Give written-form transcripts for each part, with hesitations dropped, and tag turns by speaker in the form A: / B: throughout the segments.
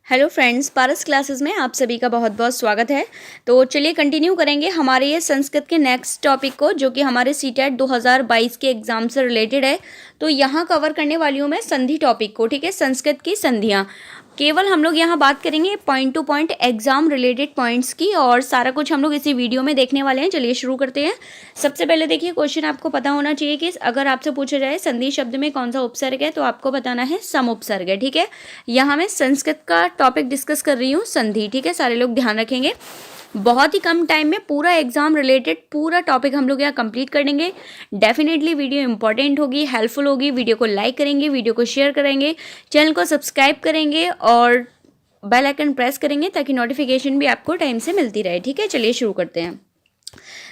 A: Hello friends, पारस classes में आप सभी का बहुत बहुत स्वागत है। तो चलिए कंटिन्यू करेंगे हमारे ये संस्कृत के नेक्स्ट टॉपिक को, जो कि हमारे सीटेट 2022 के एग्जाम से रिलेटेड है। तो यहाँ कवर करने वाली हूँ मैं संधि टॉपिक को, ठीक है, संस्कृत की संधियाँ। केवल हम लोग यहाँ बात करेंगे point two point exam related points की, और सारा कुछ हम लोग इसी वीडियो में देखने वाले हैं। चलिए शुरू करते हैं। सबसे पहले देखिए, क्वेश्चन आपको पता होना चाहिए कि अगर आपसे पूछा जाए संधि शब्द में कौन सा उपसर्ग है, तो आपको बताना है सम उपसर्ग है, ठीक है। यहाँ मैं संस्कृत का टॉपिक डिस्कस कर रही हूँ, संधि, ठीक है। सारे लोग ध्यान रखेंगे। बहुत ही कम टाइम में पूरा एग्जाम रिलेटेड पूरा टॉपिक हम लोग यहाँ कंप्लीट कर देंगे। डेफिनेटली वीडियो इंपॉर्टेंट होगी, हेल्पफुल होगी। वीडियो को लाइक करेंगे, वीडियो को शेयर करेंगे, चैनल को सब्सक्राइब करेंगे और बेल आइकन प्रेस करेंगे ताकि नोटिफिकेशन भी आपको टाइम से मिलती रहे, ठीक है। चलिए शुरू करते हैं।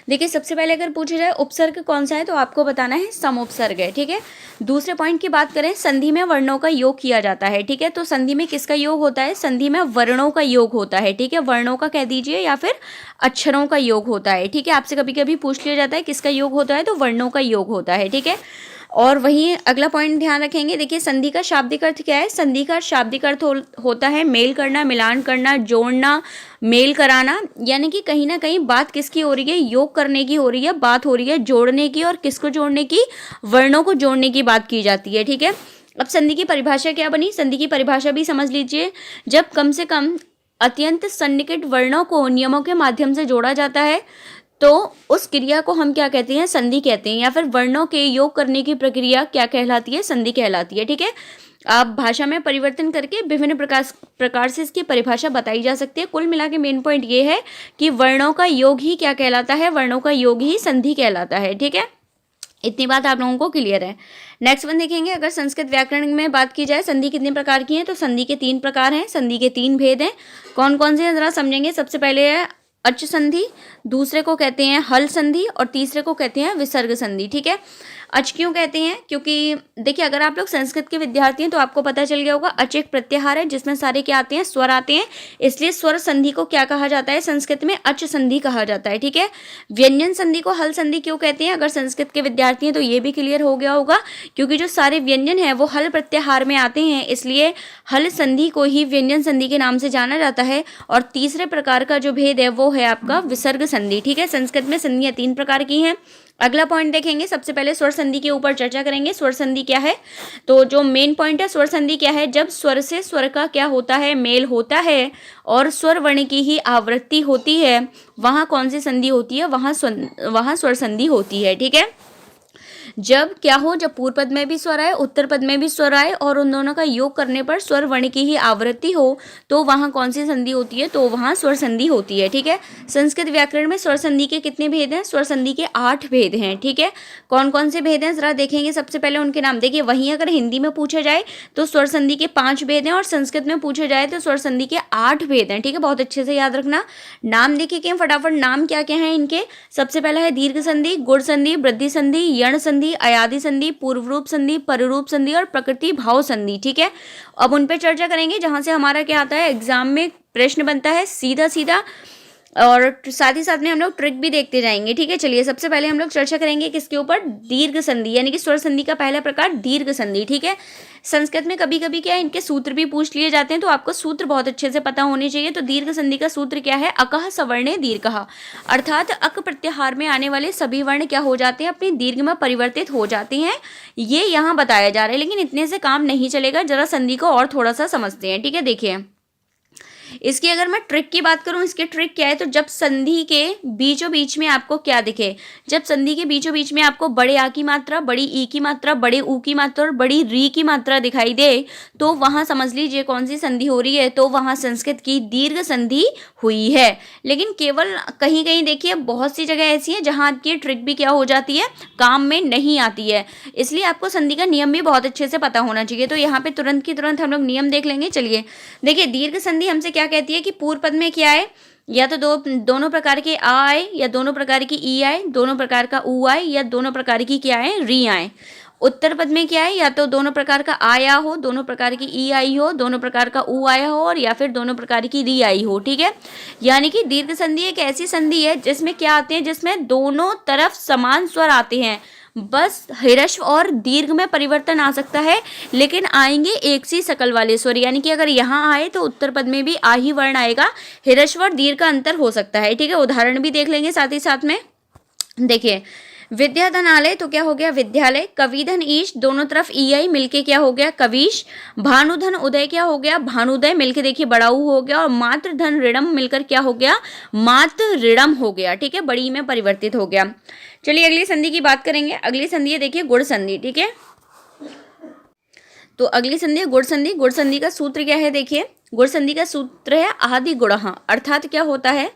A: देखिए, सबसे पहले अगर पूछा जाए उपसर्ग कौन सा है, तो आपको बताना है सम उपसर्ग है, ठीक है। दूसरे पॉइंट की बात करें, संधि में वर्णों का योग किया जाता है, ठीक है। तो संधि में किसका योग होता है? संधि में वर्णों का योग होता है, ठीक है। वर्णों का कह दीजिए या फिर अक्षरों का योग होता है, ठीक है। आपसे कभी कभी पूछ लिया जाता है किसका योग होता है, तो वर्णों का योग होता है, ठीक है। और वहीं अगला पॉइंट ध्यान रखेंगे। देखिए, संधि का शाब्दिक अर्थ क्या है? संधि का शाब्दिक अर्थ होता है मेल करना, मिलान करना, जोड़ना, मेल कराना। यानी कि कहीं ना कहीं बात किसकी हो रही है? योग करने की हो रही है, बात हो रही है जोड़ने की। और किसको जोड़ने की? वर्णों को जोड़ने की बात की जाती है, ठीक है। अब संधि की परिभाषा क्या बनी? संधि की परिभाषा भी समझ लीजिए। जब कम से कम अत्यंत सन्निकट वर्णों को नियमों के माध्यम से जोड़ा जाता है, तो उस क्रिया को हम क्या कहते हैं? संधि कहते हैं। या फिर वर्णों के योग करने की प्रक्रिया क्या कहलाती है? संधि कहलाती है, ठीक है। आप भाषा में परिवर्तन करके विभिन्न प्रकार से इसकी परिभाषा बताई जा सकती है। कुल मिला के मेन पॉइंट ये है कि वर्णों का योग ही क्या कहलाता है? वर्णों का योग ही संधि कहलाता है, ठीक है। इतनी बात आप लोगों को क्लियर है। नेक्स्ट वन देखेंगे। अगर संस्कृत व्याकरण में बात की जाए संधि कितने प्रकार की है, तो संधि के 3 प्रकार हैं। संधि के 3 भेद हैं। कौन कौन से हैं जरा समझेंगे। सबसे पहले है अच संधि, दूसरे को कहते हैं हल संधि, और तीसरे को कहते हैं विसर्ग संधि, ठीक है। अच क्यों कहते हैं? क्योंकि देखिए, अगर आप लोग संस्कृत के विद्यार्थी हैं तो आपको पता चल गया होगा, अच एक प्रत्याहार है जिसमें सारे क्या आते हैं? स्वर आते हैं। इसलिए स्वर संधि को क्या कहा जाता है? संस्कृत में अच संधि कहा जाता है, ठीक है। व्यंजन संधि को हल संधि क्यों कहते हैं? अगर संस्कृत के विद्यार्थी हैं तो ये भी क्लियर हो गया होगा, क्योंकि जो सारे व्यंजन है वो हल प्रत्याहार में आते हैं, इसलिए हल संधि को ही व्यंजन संधि के नाम से जाना जाता है। और तीसरे प्रकार का जो भेद है वो है आपका विसर्ग संधि, ठीक है। संस्कृत में संधियां 3 प्रकार की हैं। अगला पॉइंट देखेंगे। सबसे पहले स्वर संधि के ऊपर चर्चा करेंगे। स्वर संधि क्या है? तो जो मेन पॉइंट है, स्वर संधि क्या है? जब स्वर से स्वर का क्या होता है? मेल होता है, और स्वर वर्ण की ही आवृत्ति होती है, वहां कौन सी संधि होती है? वहां स्वर संधि होती है, ठीक है। जब क्या हो? जब पूर्व पद में भी स्वर आए, उत्तर पद में भी स्वर आए, और उन दोनों का योग करने पर स्वर वर्ण की ही आवृत्ति हो, तो वहां कौन सी संधि होती है? तो वहां स्वर संधि होती है, ठीक है। संस्कृत व्याकरण में स्वर संधि के कितने भेद हैं? स्वर संधि के 8 भेद हैं, ठीक है। कौन कौन से भेद हैं जरा देखेंगे। सबसे पहले उनके नाम देखिए। वहीं अगर हिंदी में पूछा जाए तो स्वर संधि के 5 भेद हैं, और संस्कृत में पूछा जाए तो स्वर संधि के 8 भेद हैं, ठीक है। बहुत अच्छे से याद रखना। नाम देखिए कि फटाफट नाम क्या क्या है इनके। सबसे पहला है दीर्घ संधि, गुण संधि, वृद्धि संधि, यण संधि, अयादि संधि, पूर्व रूप संधि, पररूप संधि और प्रकृति भाव संधि, ठीक है। अब उन पे चर्चा करेंगे जहां से हमारा क्या आता है? एग्जाम में प्रश्न बनता है सीधा सीधा, और साथ ही साथ में हम लोग ट्रिक भी देखते जाएंगे, ठीक है। चलिए, सबसे पहले हम लोग चर्चा करेंगे किसके ऊपर? दीर्घ संधि, यानी कि स्वर संधि का पहला प्रकार दीर्घ संधि, ठीक है। संस्कृत में कभी कभी क्या है, इनके सूत्र भी पूछ लिए जाते हैं, तो आपको सूत्र बहुत अच्छे से पता होने चाहिए। तो दीर्घ संधि का सूत्र क्या है? अकः सवर्णे दीर्घः, अर्थात अक प्रत्याहार में आने वाले सभी वर्ण क्या हो जाते हैं? अपनी दीर्घ में परिवर्तित हो जाते हैं। ये यहाँ बताया जा रहा है, लेकिन इतने से काम नहीं चलेगा। जरा संधि को और थोड़ा सा समझते हैं, ठीक है। देखिए, इसकी अगर मैं ट्रिक की बात करूं, इसकी ट्रिक क्या है? तो जब संधि के बीचों बीच में आपको क्या दिखे? जब संधि के बीचों बीच में आपको बड़े आ की मात्रा, बड़ी ई की मात्रा, बड़े ऊ की मात्रा और बड़ी री की मात्रा दिखाई दे, तो वहां समझ लीजिए कौन सी संधि हो रही है? तो वहां संस्कृत की दीर्घ संधि हुई है। लेकिन केवल कहीं कहीं देखिए, बहुत सी जगह ऐसी है जहां आपकी ट्रिक भी क्या हो जाती है? काम में नहीं आती है। इसलिए आपको संधि का नियम भी बहुत अच्छे से पता होना चाहिए। तो यहाँ पे तुरंत की तुरंत हम लोग नियम देख लेंगे। चलिए देखिए, दीर्घ संधि हमसे क्या कहती है कि पूर्व पद में क्या है? या तो दोनों प्रकार के आ आए, या दोनों प्रकार की ई आए, दोनों प्रकार का ऊ आए, या दोनों प्रकार की क्या है? री आए। उत्तर पद में क्या है? या तो दोनों प्रकार का आया हो, दोनों प्रकार की ई आई हो, दोनों प्रकार का ऊ आया हो, और या फिर दोनों प्रकार की री आई हो, ठीक है। यानी कि दीर्घ संधि एक ऐसी संधि है जिसमें क्या आते हैं? जिसमें दोनों तरफ समान स्वर आते हैं। बस ह्रस्व और दीर्घ में परिवर्तन आ सकता है, लेकिन आएंगे एक सी शकल वाले स्वर, यानी कि अगर यहाँ आए तो उत्तर पद में भी आ ही वर्ण आएगा, ह्रस्व और दीर्घ का अंतर हो सकता है। ठीक है, उदाहरण भी देख लेंगे साथ ही साथ में। देखिए, विद्याधनालय तो क्या हो गया विद्यालय, कविधन ईश दोनों तरफ ई आई मिलके क्या हो गया कविश, भानुधन उदय क्या हो गया भानुदय, मिलके देखिए बड़ाऊ हो गया, और मातृ धन ऋणम मिलकर क्या हो गया मातृ ऋणम हो गया। ठीक है, बड़ी में परिवर्तित हो गया। चलिए अगली संधि की बात करेंगे। अगली संधि है देखिए गुण संधि। ठीक है, तो अगली संधि है गुण संधि। गुण संधि का सूत्र क्या है, देखिए गुण संधि का सूत्र है आदि गुण, अर्थात क्या होता है,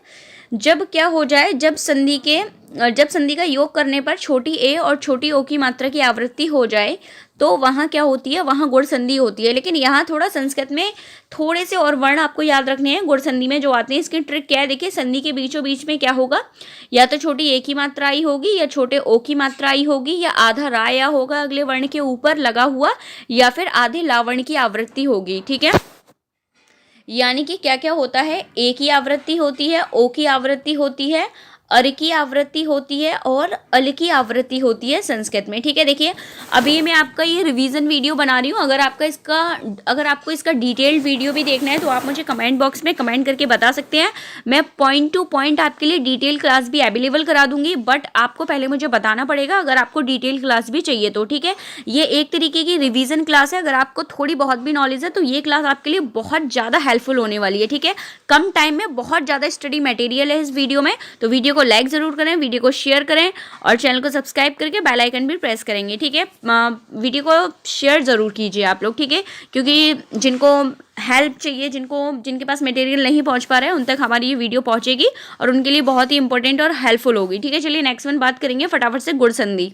A: जब क्या हो जाए, जब संधि का योग करने पर छोटी ए और छोटी ओ की मात्रा की आवृत्ति हो जाए तो वहाँ क्या होती है, वहाँ गुण संधि होती है। लेकिन यहाँ थोड़ा संस्कृत में थोड़े से और वर्ण आपको याद रखने हैं गुण संधि में जो आते हैं। इसकी ट्रिक क्या है, देखिए संधि के बीचों बीच में क्या होगा, या तो छोटी ए की मात्रा आई होगी, या छोटे ओ की मात्रा आई होगी, या आधा रा या होगा अगले वर्ण के ऊपर लगा हुआ, या फिर आधे लावर्ण की आवृत्ति होगी। ठीक है, यानी कि क्या क्या होता है, ए की आवृत्ति होती है, ओ की आवृत्ति होती है, अर की आवृत्ति होती है, और अल की आवृत्ति होती है संस्कृत में। ठीक है, देखिए अभी मैं आपका ये रिवीजन वीडियो बना रही हूँ। अगर आपको इसका डिटेल्ड वीडियो भी देखना है तो आप मुझे कमेंट बॉक्स में कमेंट करके बता सकते हैं। मैं पॉइंट टू पॉइंट आपके लिए डिटेल क्लास भी अवेलेबल करा दूंगी, बट आपको पहले मुझे बताना पड़ेगा अगर आपको डिटेल क्लास भी चाहिए तो। ठीक है, ये एक तरीके की रिविजन क्लास है। अगर आपको थोड़ी बहुत भी नॉलेज है तो ये क्लास आपके लिए बहुत ज़्यादा हेल्पफुल होने वाली है। ठीक है, कम टाइम में बहुत ज़्यादा स्टडी मटेरियल है इस वीडियो में, तो वीडियो को लाइक जरूर करें, वीडियो को शेयर करें, और चैनल को सब्सक्राइब करके बेल आइकन भी प्रेस करेंगे। ठीक है, वीडियो को शेयर जरूर कीजिए आप लोग। ठीक है, क्योंकि जिनको हेल्प चाहिए, जिनके पास मटेरियल नहीं पहुंच पा रहे हैं, उन तक हमारी ये वीडियो पहुंचेगी और उनके लिए बहुत ही इंपॉर्टेंट और हेल्पफुल होगी। ठीक है, चलिए नेक्स्ट वन बात करेंगे फटाफट से गुण संधि।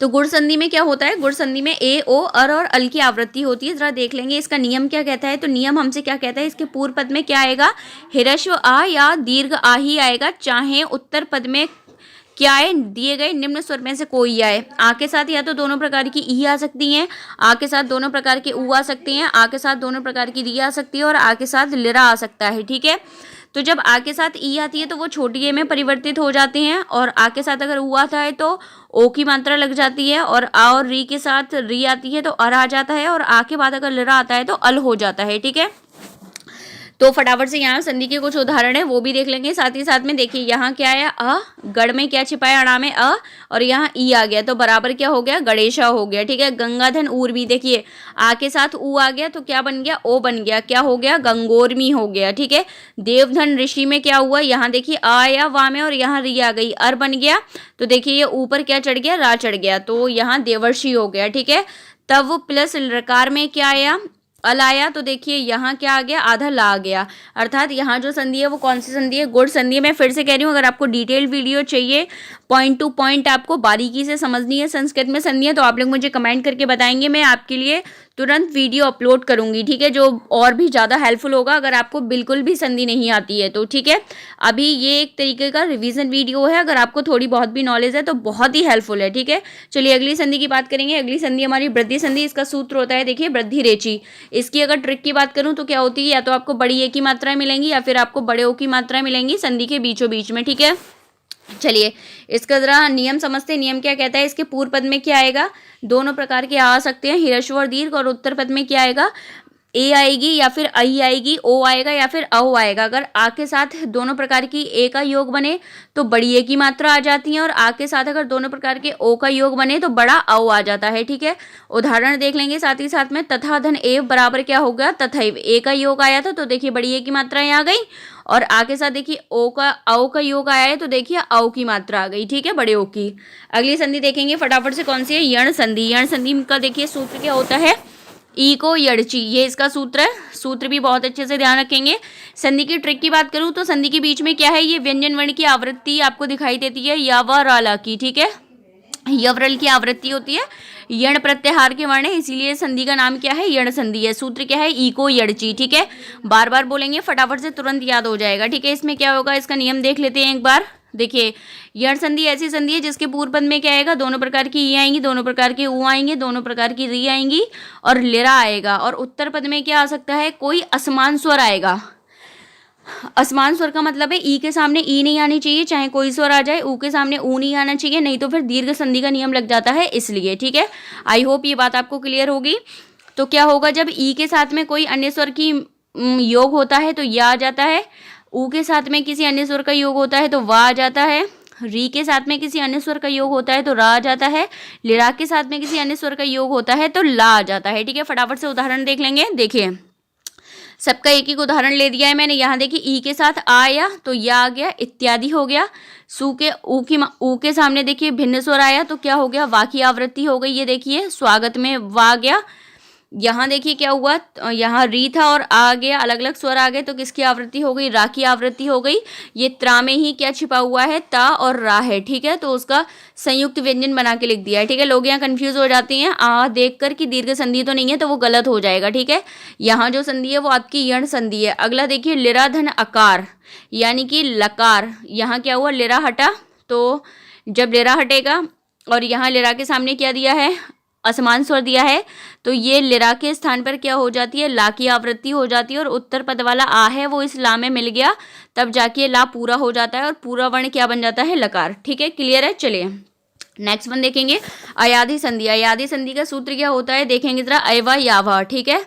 A: तो गुण संधि में क्या होता है, गुण संधि में ए ओ अर और अल की आवृत्ति होती है। जरा देख लेंगे इसका नियम क्या कहता है। तो नियम हमसे क्या कहता है, इसके पूर्व पद में क्या आएगा, ह्रस्व आ या दीर्घ आ ही आएगा, चाहे उत्तर पद में क्या है, दिए गए निम्न स्वर में से कोई आए। आ के साथ या तो दोनों प्रकार की ई आ सकती हैं, आ के साथ दोनों प्रकार के ऊ आ सकती हैं, आ के साथ दोनों प्रकार की री आ सकती है, और आ के साथ लिरा आ सकता है। ठीक है, तो जब आ के साथ ई आती है तो वो छोटी ए में परिवर्तित हो जाते हैं, और आ के साथ अगर ऊ आता है तो ओ की मात्रा लग जाती है, और आ और री के साथ री आती है तो अर आ जाता है, और आ के बाद अगर लिरा आता है तो अल हो जाता है। ठीक है, तो फटाफट से यहाँ संधि के कुछ उदाहरण है वो भी देख लेंगे। साथ ही साथ में देखिए यहाँ क्या आया, अ, गढ़ में क्या छिपाया, अड़ा में अ, और यहाँ ई आ गया तो बराबर क्या हो गया, गणेशा हो गया। ठीक है, गंगाधन ऊर भी देखिए आ के साथ ऊ आ गया तो क्या बन गया, ओ बन गया, क्या हो गया, गंगोरमी हो गया। ठीक है, देवधन ऋषि में क्या हुआ, यहाँ देखिए आ आया वा में, और यहाँ री आ गई, अर बन गया, तो देखिए ये ऊपर क्या चढ़ गया, रा चढ़ गया, तो यहाँ देवर्षि हो गया। ठीक है, तब प्लस लकार में क्या आया, अल आया, तो देखिए यहाँ क्या आ गया, आधा ला आ गया। अर्थात यहाँ जो संधि है वो कौन सी संधि है, गुण संधि है। मैं फिर से कह रही हूँ, अगर आपको डिटेल वीडियो चाहिए, पॉइंट टू पॉइंट आपको बारीकी से समझनी है संस्कृत में संधि है, तो आप लोग मुझे कमेंट करके बताएंगे, मैं आपके लिए तुरंत वीडियो अपलोड करूंगी। ठीक है, जो और भी ज़्यादा हेल्पफुल होगा अगर आपको बिल्कुल भी संधि नहीं आती है तो। ठीक है, अभी ये एक तरीके का रिवीजन वीडियो है, अगर आपको थोड़ी बहुत भी नॉलेज है तो बहुत ही हेल्पफुल है। ठीक है, चलिए अगली संधि की बात करेंगे। अगली संधि हमारी वृद्धि संधि। इसका सूत्र होता है देखिए वृद्धि रेची। इसकी अगर ट्रिक की बात करूँ तो क्या होती है, या तो आपको बड़ी ए की मात्राएं मिलेंगी या फिर आपको बड़े ओ की मात्राएं मिलेंगी संधि के बीचों बीच में। ठीक है, चलिए इसका जरा नियम समझते हैं। नियम क्या कहता है, इसके पूर्व पद में क्या आएगा, दोनों प्रकार के आ सकते हैं, ह्रस्व और दीर्घ, और उत्तर पद में क्या आएगा, ए आएगी या फिर आई आएगी, ओ आएगा या फिर औ आएगा। अगर आ के साथ दोनों प्रकार की ए का योग बने तो बड़ी ए की मात्रा आ जाती है, और आ के साथ अगर दोनों प्रकार के ओ का योग बने तो बड़ा औ आ जाता है। ठीक है, उदाहरण देख लेंगे साथ ही साथ में। तथा धन एव बराबर क्या हो गया, तथैव, ए का योग आया था तो देखिए बड़ी ए की मात्राएं आ गई, और आ के साथ देखिए औ का योग आया है तो देखिए औ की मात्रा आ गई। ठीक है, बड़े ओ की। अगली संधि देखेंगे फटाफट से, कौन सी है, यण संधि। यण संधि का देखिए सूत्र क्या होता है, ई को यड़ची, ये इसका सूत्र है। सूत्र भी बहुत अच्छे से ध्यान रखेंगे। संधि की ट्रिक की बात करूं तो संधि के बीच में क्या है, ये व्यंजन वर्ण की आवृत्ति आपको दिखाई देती है, या व राला की। ठीक है, यवरल की आवृत्ति होती है, यण प्रत्याहार के वर्ण है, इसीलिए संधि का नाम क्या है, यण संधि है। सूत्र क्या है, ई को यड़ची। ठीक है, बार बार बोलेंगे फटाफट से तुरंत याद हो जाएगा। ठीक है, इसमें क्या होगा, इसका नियम देख लेते हैं एक बार। देखिए यण संधि ऐसी संधि है जिसके पूर्व पद में क्या आएगा, दोनों प्रकार की ई आएंगी, दोनों प्रकार के ऊ आएंगे, दोनों प्रकार की री आएंगी, और लिरा आएगा, और उत्तर पद में क्या आ सकता है, कोई असमान स्वर आएगा। असमान स्वर का मतलब है ई के सामने ई नहीं आनी चाहिए, चाहे कोई स्वर आ जाए, ऊ के सामने ऊ नहीं आना चाहिए, नहीं तो फिर दीर्घ संधि का नियम लग जाता है, इसलिए। ठीक है, आई होप ये बात आपको क्लियर होगी। तो क्या होगा, जब ई के साथ में कोई अन्य स्वर की योग होता है तो या आ जाता है, ऊ के साथ में किसी अन्य स्वर का योग होता है तो वा आ जाता है, री के साथ में किसी अन्य स्वर का योग होता है तो रा आ जाता है, लिरा के साथ में किसी अन्य स्वर का योग होता है तो ला आ जाता है। ठीक है, फटाफट से उदाहरण देख लेंगे। देखिए, सबका एक एक उदाहरण ले दिया है मैंने। यहाँ देखिए, ई के साथ आ आया तो या आ गया, इत्यादि हो गया। सू के ऊ के सामने देखिए भिन्न स्वर आया तो क्या हो गया, वा की आवृत्ति हो गई। ये देखिए, स्वागत में वा आ गया। यहाँ देखिए क्या हुआ, यहाँ री था और आ गया, अलग अलग स्वर आ गए तो किसकी आवृत्ति हो गई, रा की आवृत्ति हो गई। ये त्रा में ही क्या छिपा हुआ है, ता और रा है। ठीक है, तो उसका संयुक्त व्यंजन बना के लिख दिया है। ठीक है, लोग यहाँ कंफ्यूज हो जाते हैं आ देख कर कि दीर्घ संधि तो नहीं है, तो वो गलत हो जाएगा। ठीक है, यहाँ जो संधि है वो आपकी यण संधि है। अगला देखिए, लिरा धन अकार यानी कि लकार। यहाँ क्या हुआ, लिरा हटा, तो जब लिरा हटेगा और यहाँ लिरा के सामने क्या दिया है, असमान स्वर दिया है, तो ये लिरा के स्थान पर क्या हो जाती है, ला की आवृत्ति हो जाती है, और उत्तर पद वाला आ है वो इस ला में मिल गया, तब जाके ला पूरा हो जाता है और पूरा वर्ण क्या बन जाता है, लकार। ठीक है, क्लियर है। चलिए नेक्स्ट वन देखेंगे, अयाधि संधि। अयाधि संधि का सूत्र क्या होता है, देखेंगे जरा, अयवा यावह। ठीक है,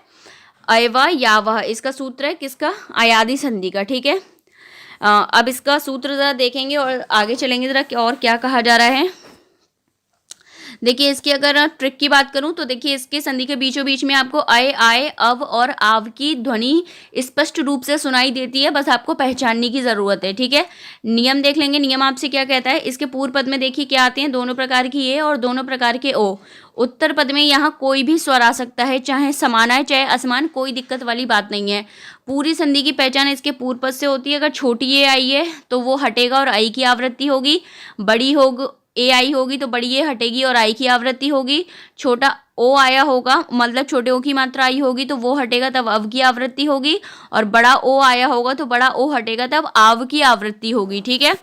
A: अयवा यावह इसका सूत्र है किसका, अयाधि संधि का। ठीक है, अब इसका सूत्र जरा देखेंगे और आगे चलेंगे जरा और क्या कहा जा रहा है। देखिए, इसकी अगर ट्रिक की बात करूं तो देखिए, इसके संधि के बीचों बीच में आपको अय, आय, अव और आव की ध्वनि स्पष्ट रूप से सुनाई देती है, बस आपको पहचानने की जरूरत है। ठीक है, नियम देख लेंगे। नियम आपसे क्या कहता है, इसके पूर्व पद में देखिए क्या आते हैं, दोनों प्रकार की ए और दोनों प्रकार के ओ। उत्तर पद में यहाँ कोई भी स्वर आ सकता है, चाहे समान आए चाहे असमान, कोई दिक्कत वाली बात नहीं है। पूरी संधि की पहचान इसके पूर्व पद से होती है। अगर छोटी ए आई है तो वो हटेगा और आई की आवृत्ति होगी, बड़ी होगी ए आई होगी तो बड़ी ए हटेगी और आई की आवृत्ति होगी। छोटा ओ आया होगा, मतलब छोटे ओ की मात्रा आई होगी तो वो हटेगा, तब अव की आवृत्ति होगी, और बड़ा ओ आया होगा तो बड़ा ओ हटेगा, तब आव की आवृत्ति होगी। ठीक है,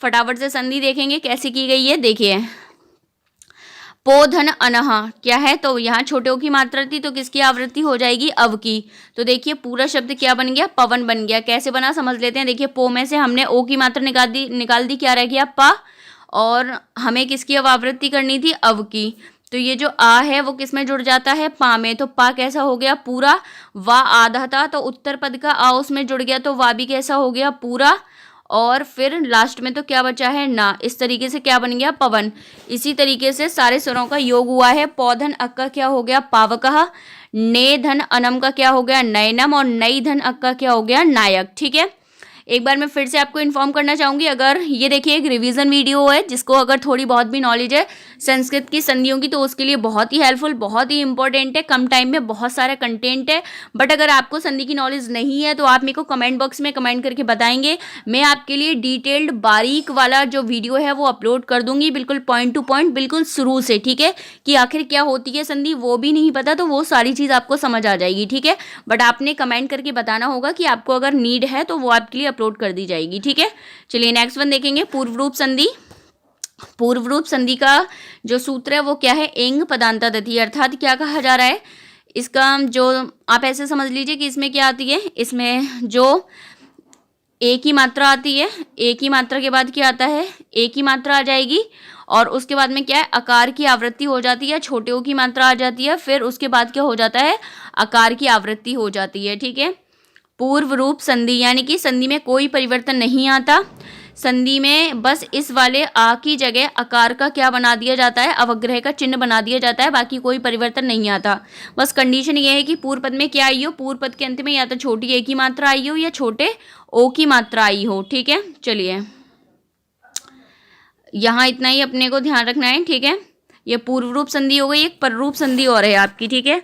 A: फटाफट से संधि देखेंगे कैसे की गई है। देखिए, पो धन अनह क्या है, तो यहाँ छोटे ओ की मात्रा थी तो किसकी आवृत्ति हो जाएगी, अव की। तो देखिए पूरा शब्द क्या बन गया, पवन बन गया। कैसे बना समझ लेते हैं। देखिए, पो में से हमने ओ की मात्रा निकाल दी, क्या रह गया, पा, और हमें किसकी अब आवृत्ति करनी थी, अव की। तो ये जो आ है वो किस में जुड़ जाता है, पा में, तो पा कैसा हो गया, पूरा। वा आधा था तो उत्तर पद का आ उसमें जुड़ गया तो वा भी कैसा हो गया, पूरा। और फिर लास्ट में तो क्या बचा है, ना। इस तरीके से क्या बन गया, पवन। इसी तरीके से सारे स्वरों का योग हुआ है। पौधन अक का क्या हो गया, पावकः। ने धन अनम का क्या हो गया, नयनम। और नई धन अक का क्या हो गया, नायक। ठीक है, एक बार मैं फिर से आपको इन्फॉर्म करना चाहूँगी, अगर ये देखिए एक रिवीजन वीडियो है, जिसको अगर थोड़ी बहुत भी नॉलेज है संस्कृत की संधियों की तो उसके लिए बहुत ही हेल्पफुल, बहुत ही इंपॉर्टेंट है। कम टाइम में बहुत सारा कंटेंट है, बट अगर आपको संधि की नॉलेज नहीं है तो आप मेरे को कमेंट बॉक्स में कमेंट करके बताएंगे, मैं आपके लिए डिटेल्ड बारीक वाला जो वीडियो है वो अपलोड कर दूंगी, बिल्कुल पॉइंट टू पॉइंट, बिल्कुल शुरू से। ठीक है, कि आखिर क्या होती है संधि वो भी नहीं पता तो वो सारी चीज़ आपको समझ आ जाएगी। ठीक है, बट आपने कमेंट करके बताना होगा कि आपको अगर नीड है तो वो आपके लिए अपलोड कर दी जाएगी। ठीक है, चलिए नेक्स्ट वन देखेंगे, पूर्व रूप संधि। पूर्व रूप संधि का जो सूत्र है वो क्या है, एंग पदांतादधि। अर्थात क्या कहा जा रहा है, इसका जो आप ऐसे समझ लीजिए कि इसमें क्या आती है, इसमें जो ए की मात्रा आती है, ए की मात्रा के बाद क्या आता है, ए की मात्रा आ जाएगी, और उसके बाद में क्या है, आकार की आवृत्ति हो जाती है, छोटे ओ की मात्रा आ जाती है, फिर उसके बाद क्या हो जाता है, आकार की आवृत्ति हो जाती है। ठीक है, पूर्व रूप संधि यानी कि संधि में कोई परिवर्तन नहीं आता, संधि में बस इस वाले आ की जगह आकार का क्या बना दिया जाता है, अवग्रह का चिन्ह बना दिया जाता है, बाकी कोई परिवर्तन नहीं आता। बस कंडीशन ये है कि पूर्व पद में क्या आई हो, पूर्व पद के अंत में या तो छोटी ए की मात्रा आई हो या छोटे ओ की मात्रा आई हो। ठीक है, चलिए यहाँ इतना ही अपने को ध्यान रखना है। ठीक है, ये पूर्व रूप संधि हो गई, एक पर रूप संधि और है आपकी। ठीक है,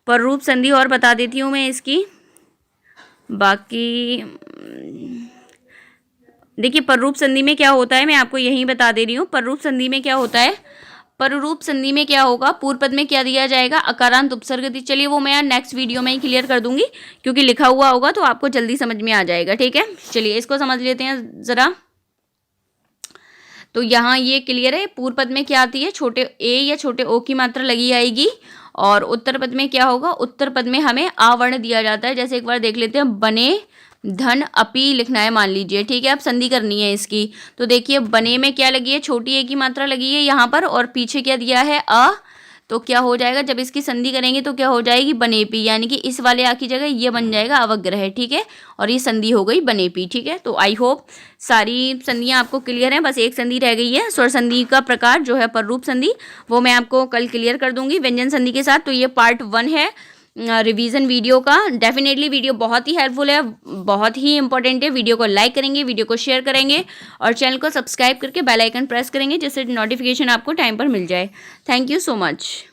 A: पर रूप संधि और बता देती हूँ मैं इसकी, बाकी देखिए पररूप संधि में क्या होता है मैं आपको यही बता दे रही हूँ। पररूप संधि में क्या होता है, पररूप संधि में क्या होगा, पूर्व पद में क्या दिया जाएगा, अकारांत उपसर्ग। चलिए वो मैं नेक्स्ट वीडियो में ही क्लियर कर दूंगी, क्योंकि लिखा हुआ होगा तो आपको जल्दी समझ में आ जाएगा। ठीक है, चलिए इसको समझ लेते हैं जरा। तो यहाँ ये क्लियर है, पूर्व पद में क्या आती है, छोटे ए या छोटे ओ की मात्रा लगी आएगी, और उत्तर पद में क्या होगा, उत्तर पद में हमें आवर्ण दिया जाता है। जैसे एक बार देख लेते हैं, बने धन अपी लिखना है मान लीजिए, ठीक है। अब संधि करनी है इसकी, तो देखिए बने में क्या लगी है, छोटी ए की मात्रा लगी है यहाँ पर, और पीछे क्या दिया है अ, तो क्या हो जाएगा जब इसकी संधि करेंगे तो क्या हो जाएगी बनेपी, यानी कि इस वाले आ की जगह ये बन जाएगा अवग्रह, ठीक है। और ये संधि हो गई बनेपी, ठीक है। तो आई होप सारी संधियाँ आपको क्लियर हैं, बस एक संधि रह गई है। स्वर संधि का प्रकार जो है पररूप संधि, वो मैं आपको कल क्लियर कर दूंगी व्यंजन संधि के साथ। तो ये पार्ट 1 है रिवीजन वीडियो का। डेफिनेटली वीडियो बहुत ही हेल्पफुल है, बहुत ही इंपॉर्टेंट है। वीडियो को लाइक करेंगे, वीडियो को शेयर करेंगे और चैनल को सब्सक्राइब करके बेल आइकन प्रेस करेंगे, जिससे नोटिफिकेशन आपको टाइम पर मिल जाए। Thank you so much.